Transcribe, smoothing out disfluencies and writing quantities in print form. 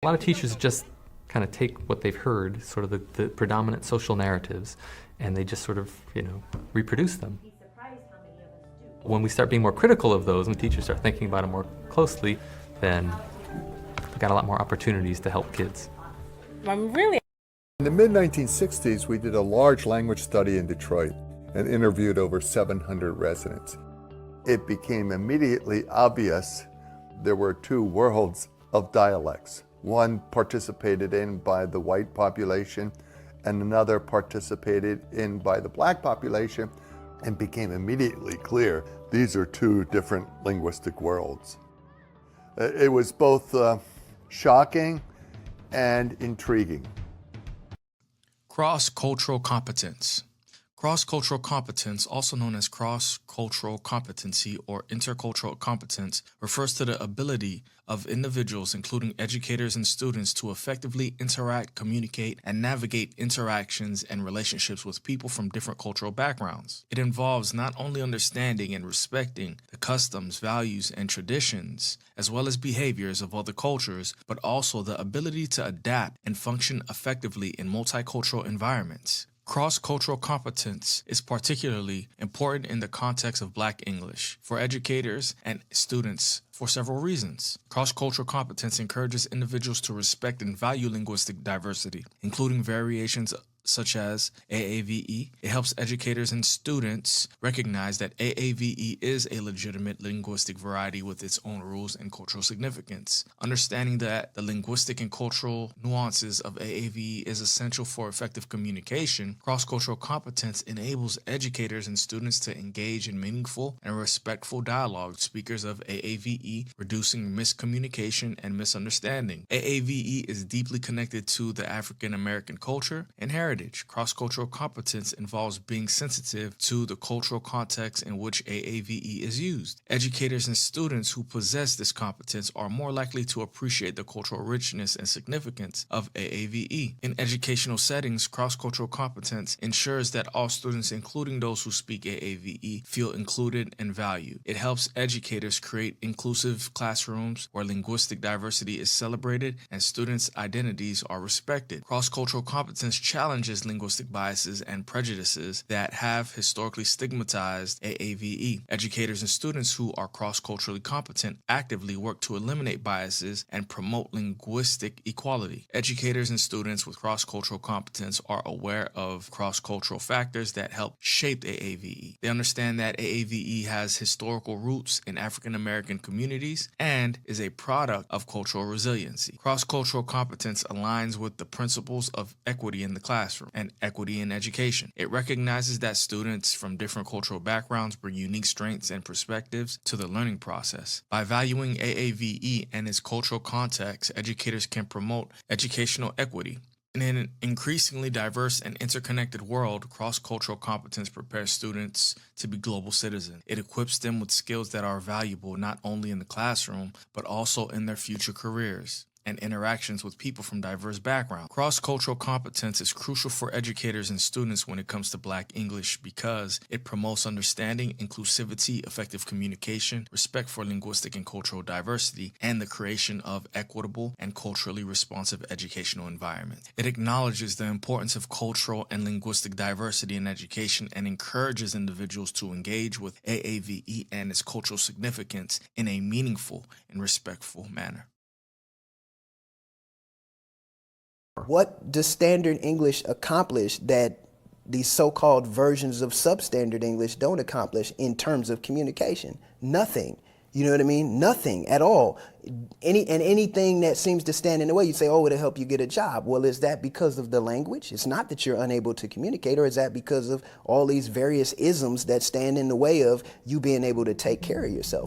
A lot of teachers just kind of take what they've heard, sort of the predominant social narratives, and they just sort of, reproduce them. When we start being more critical of those, when teachers start thinking about them more closely, then we've got a lot more opportunities to help kids. In the mid-1960s, we did a large language study in Detroit and interviewed over 700 residents. It became immediately obvious there were two worlds of dialects. One participated in by the white population and another participated in by the black population, and became immediately clear these are two different linguistic worlds. It was both shocking and intriguing. Cross-cultural competence. Cross-cultural competence, also known as cross-cultural competency or intercultural competence, refers to the ability of individuals, including educators and students, to effectively interact, communicate, and navigate interactions and relationships with people from different cultural backgrounds. It involves not only understanding and respecting the customs, values, and traditions, as well as behaviors of other cultures, but also the ability to adapt and function effectively in multicultural environments. Cross-cultural competence is particularly important in the context of Black English for educators and students for several reasons. Cross-cultural competence encourages individuals to respect and value linguistic diversity, including variations such as AAVE. It helps educators and students recognize that AAVE is a legitimate linguistic variety with its own rules and cultural significance. Understanding that the linguistic and cultural nuances of AAVE is essential for effective communication, cross-cultural competence enables educators and students to engage in meaningful and respectful dialogue with speakers of AAVE, reducing miscommunication and misunderstanding. AAVE is deeply connected to the African American culture and heritage. Cross-cultural competence involves being sensitive to the cultural context in which AAVE is used. Educators and students who possess this competence are more likely to appreciate the cultural richness and significance of AAVE. In educational settings, cross-cultural competence ensures that all students, including those who speak AAVE, feel included and valued. It helps educators create inclusive classrooms where linguistic diversity is celebrated and students' identities are respected. Cross-cultural competence challenges linguistic biases and prejudices that have historically stigmatized AAVE. Educators and students who are cross-culturally competent actively work to eliminate biases and promote linguistic equality. Educators and students with cross-cultural competence are aware of cross-cultural factors that help shape AAVE. They understand that AAVE has historical roots in African American communities and is a product of cultural resiliency. Cross-cultural competence aligns with the principles of equity in the classroom and equity in education. It recognizes that students from different cultural backgrounds bring unique strengths and perspectives to the learning process. By valuing AAVE and its cultural context, educators can promote educational equity. In an increasingly diverse and interconnected world, cross-cultural competence prepares students to be global citizens. It equips them with skills that are valuable not only in the classroom, but also in their future careers and interactions with people from diverse backgrounds. Cross-cultural competence is crucial for educators and students when it comes to Black English because it promotes understanding, inclusivity, effective communication, respect for linguistic and cultural diversity, and the creation of equitable and culturally responsive educational environments. It acknowledges the importance of cultural and linguistic diversity in education and encourages individuals to engage with AAVE and its cultural significance in a meaningful and respectful manner. What does standard English accomplish that these so-called versions of substandard English don't accomplish in terms of communication? Nothing. You know what I mean? Nothing at all. Anything that seems to stand in the way, you say, oh, it'll help you get a job. Well, is that because of the language? It's not that you're unable to communicate, or is that because of all these various isms that stand in the way of you being able to take care of yourself?